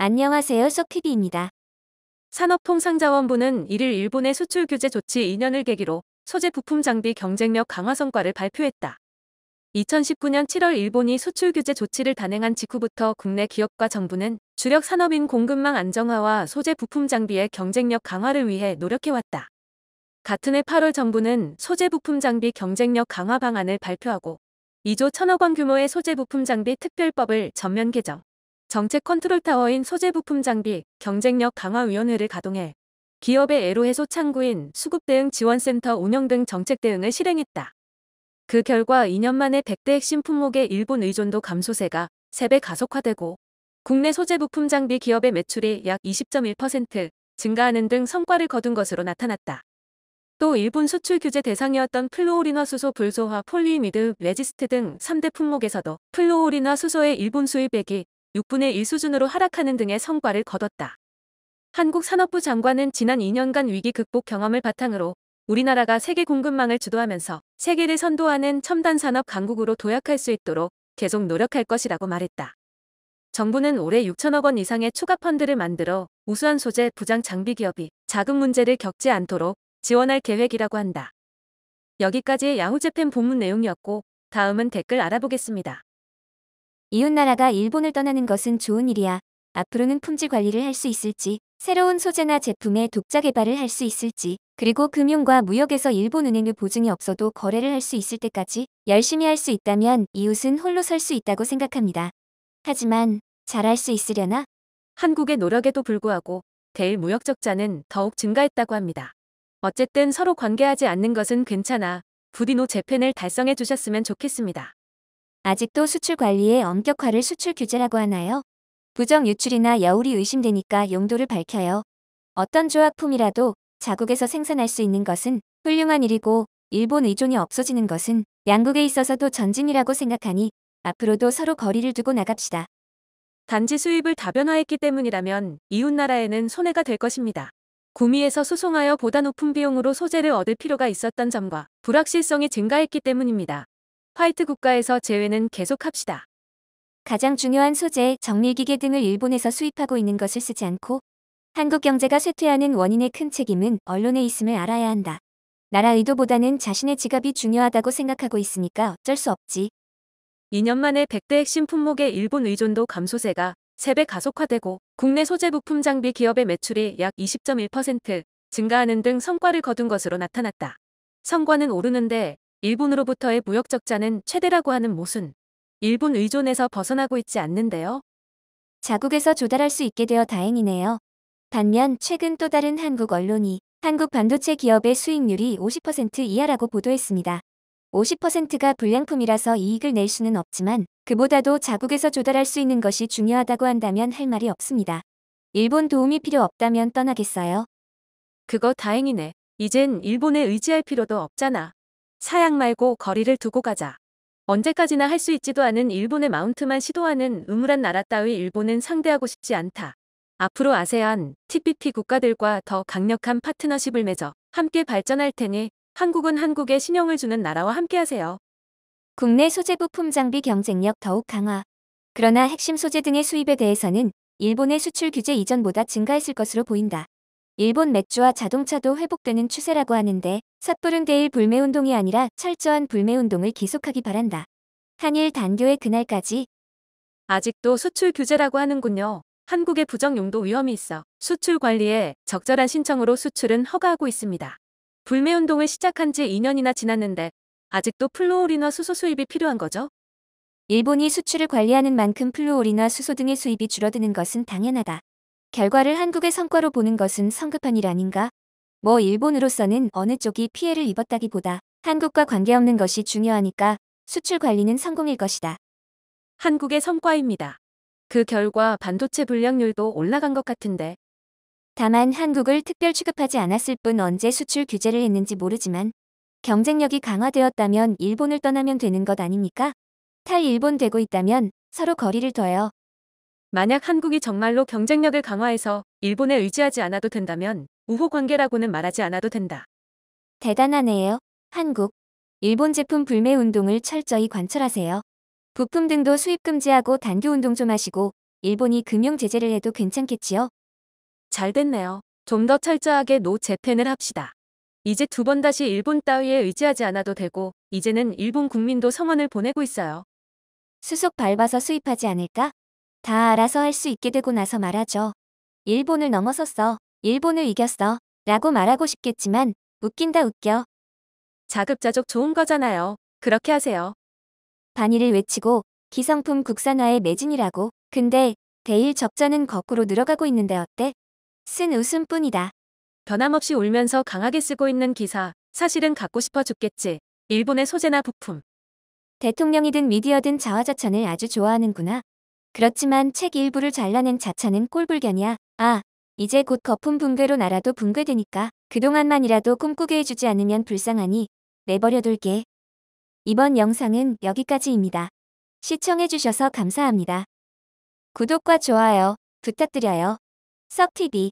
안녕하세요. 소피비입니다. 산업통상자원부는 1일 일본의 수출 규제 조치 2년을 계기로 소재 부품 장비 경쟁력 강화 성과를 발표했다. 2019년 7월 일본이 수출 규제 조치를 단행한 직후부터 국내 기업과 정부는 주력 산업인 공급망 안정화와 소재 부품 장비의 경쟁력 강화를 위해 노력해왔다. 같은 해 8월 정부는 소재 부품 장비 경쟁력 강화 방안을 발표하고 2조 1천억 원 규모의 소재 부품 장비 특별법을 전면 개정. 정책 컨트롤 타워인 소재부품 장비 경쟁력 강화위원회를 가동해 기업의 애로 해소 창구인 수급대응 지원센터 운영 등 정책 대응을 실행했다. 그 결과 2년 만에 100대 핵심 품목의 일본 의존도 감소세가 3배 가속화되고 국내 소재부품 장비 기업의 매출이 약 20.1% 증가하는 등 성과를 거둔 것으로 나타났다. 또 일본 수출 규제 대상이었던 플루오린화 수소 불소화 폴리이미드 레지스트 등 3대 품목에서도 플루오린화 수소의 일본 수입액이 6분의 1 수준으로 하락하는 등의 성과를 거뒀다. 한국 산업부 장관은 지난 2년간 위기 극복 경험을 바탕으로 우리나라가 세계 공급망을 주도하면서 세계를 선도하는 첨단 산업 강국으로 도약할 수 있도록 계속 노력할 것이라고 말했다. 정부는 올해 6천억 원 이상의 추가 펀드를 만들어 우수한 소재 부장 장비 기업이 자금 문제를 겪지 않도록 지원할 계획이라고 한다. 여기까지 야후재팬 본문 내용이었고 다음은 댓글 알아보겠습니다. 이웃나라가 일본을 떠나는 것은 좋은 일이야. 앞으로는 품질 관리를 할 수 있을지, 새로운 소재나 제품의 독자 개발을 할 수 있을지, 그리고 금융과 무역에서 일본 은행의 보증이 없어도 거래를 할 수 있을 때까지 열심히 할 수 있다면 이웃은 홀로 설 수 있다고 생각합니다. 하지만 잘할 수 있으려나? 한국의 노력에도 불구하고 대일 무역 적자는 더욱 증가했다고 합니다. 어쨌든 서로 관계하지 않는 것은 괜찮아 부디 노 재팬을 달성해 주셨으면 좋겠습니다. 아직도 수출 관리의 엄격화를 수출 규제라고 하나요? 부정 유출이나 여울이 의심되니까 용도를 밝혀요. 어떤 조합품이라도 자국에서 생산할 수 있는 것은 훌륭한 일이고 일본 의존이 없어지는 것은 양국에 있어서도 전진이라고 생각하니 앞으로도 서로 거리를 두고 나갑시다. 단지 수입을 다변화했기 때문이라면 이웃나라에는 손해가 될 것입니다. 구미에서 수송하여 보다 높은 비용으로 소재를 얻을 필요가 있었던 점과 불확실성이 증가했기 때문입니다. 화이트 국가에서 제외는 계속합시다. 가장 중요한 소재, 정밀기계 등을 일본에서 수입하고 있는 것을 쓰지 않고 한국 경제가 쇠퇴하는 원인의 큰 책임은 언론에 있음을 알아야 한다. 나라 의도보다는 자신의 지갑이 중요하다고 생각하고 있으니까 어쩔 수 없지. 2년 만에 100대 핵심 품목의 일본 의존도 감소세가 3배 가속화되고 국내 소재 부품 장비 기업의 매출이 약 20.1% 증가하는 등 성과를 거둔 것으로 나타났다. 성과는 오르는데 일본으로부터의 무역 적자는 최대라고 하는 모순. 일본 의존에서 벗어나고 있지 않는데요. 자국에서 조달할 수 있게 되어 다행이네요. 반면 최근 또 다른 한국 언론이 한국 반도체 기업의 수익률이 50% 이하라고 보도했습니다. 50%가 불량품이라서 이익을 낼 수는 없지만 그보다도 자국에서 조달할 수 있는 것이 중요하다고 한다면 할 말이 없습니다. 일본 도움이 필요 없다면 떠나겠어요? 그거 다행이네. 이젠 일본에 의지할 필요도 없잖아. 사양 말고 거리를 두고 가자. 언제까지나 할 수 있지도 않은 일본의 마운트만 시도하는 음울한 나라 따위 일본은 상대하고 싶지 않다. 앞으로 아세안, TPP 국가들과 더 강력한 파트너십을 맺어 함께 발전할 테니 한국은 한국에 신용을 주는 나라와 함께하세요. 국내 소재 부품 장비 경쟁력 더욱 강화. 그러나 핵심 소재 등의 수입에 대해서는 일본의 수출 규제 이전보다 증가했을 것으로 보인다. 일본 맥주와 자동차도 회복되는 추세라고 하는데 섣부른 대일 불매운동이 아니라 철저한 불매운동을 계속하기 바란다. 한일 단교의 그날까지. 아직도 수출 규제라고 하는군요. 한국의 부정 용도 위험이 있어 수출 관리에 적절한 신청으로 수출은 허가하고 있습니다. 불매운동을 시작한 지 2년이나 지났는데 아직도 플루오린화 수소 수입이 필요한 거죠? 일본이 수출을 관리하는 만큼 플루오린화 수소 등의 수입이 줄어드는 것은 당연하다. 결과를 한국의 성과로 보는 것은 성급한 일 아닌가? 뭐 일본으로서는 어느 쪽이 피해를 입었다기보다 한국과 관계없는 것이 중요하니까 수출 관리는 성공일 것이다. 한국의 성과입니다. 그 결과 반도체 불량률도 올라간 것 같은데 다만 한국을 특별 취급하지 않았을 뿐 언제 수출 규제를 했는지 모르지만 경쟁력이 강화되었다면 일본을 떠나면 되는 것 아닙니까? 탈일본 되고 있다면 서로 거리를 둬요. 만약 한국이 정말로 경쟁력을 강화해서 일본에 의지하지 않아도 된다면 우호 관계라고는 말하지 않아도 된다. 대단하네요. 한국. 일본 제품 불매 운동을 철저히 관철하세요. 부품 등도 수입 금지하고 단교 운동 좀 하시고 일본이 금융 제재를 해도 괜찮겠지요? 잘 됐네요. 좀 더 철저하게 노 재팬을 합시다. 이제 두 번 다시 일본 따위에 의지하지 않아도 되고 이제는 일본 국민도 성원을 보내고 있어요. 수속 밟아서 수입하지 않을까? 다 알아서 할 수 있게 되고 나서 말하죠. 일본을 넘어섰어. 일본을 이겼어. 라고 말하고 싶겠지만 웃긴다 웃겨. 자급자족 좋은 거잖아요. 그렇게 하세요. 반일을 외치고 기성품 국산화의 매진이라고. 근데 대일 적자는 거꾸로 늘어가고 있는데 어때? 쓴 웃음뿐이다. 변함없이 울면서 강하게 쓰고 있는 기사, 사실은 갖고 싶어 죽겠지. 일본의 소재나 부품. 대통령이든 미디어든 자화자찬을 아주 좋아하는구나. 그렇지만 책 일부를 잘라낸 자찬은 꼴불견이야. 아, 이제 곧 거품 붕괴로 나라도 붕괴되니까 그동안만이라도 꿈꾸게 해주지 않으면 불쌍하니 내버려둘게. 이번 영상은 여기까지입니다. 시청해주셔서 감사합니다. 구독과 좋아요 부탁드려요. 썩TV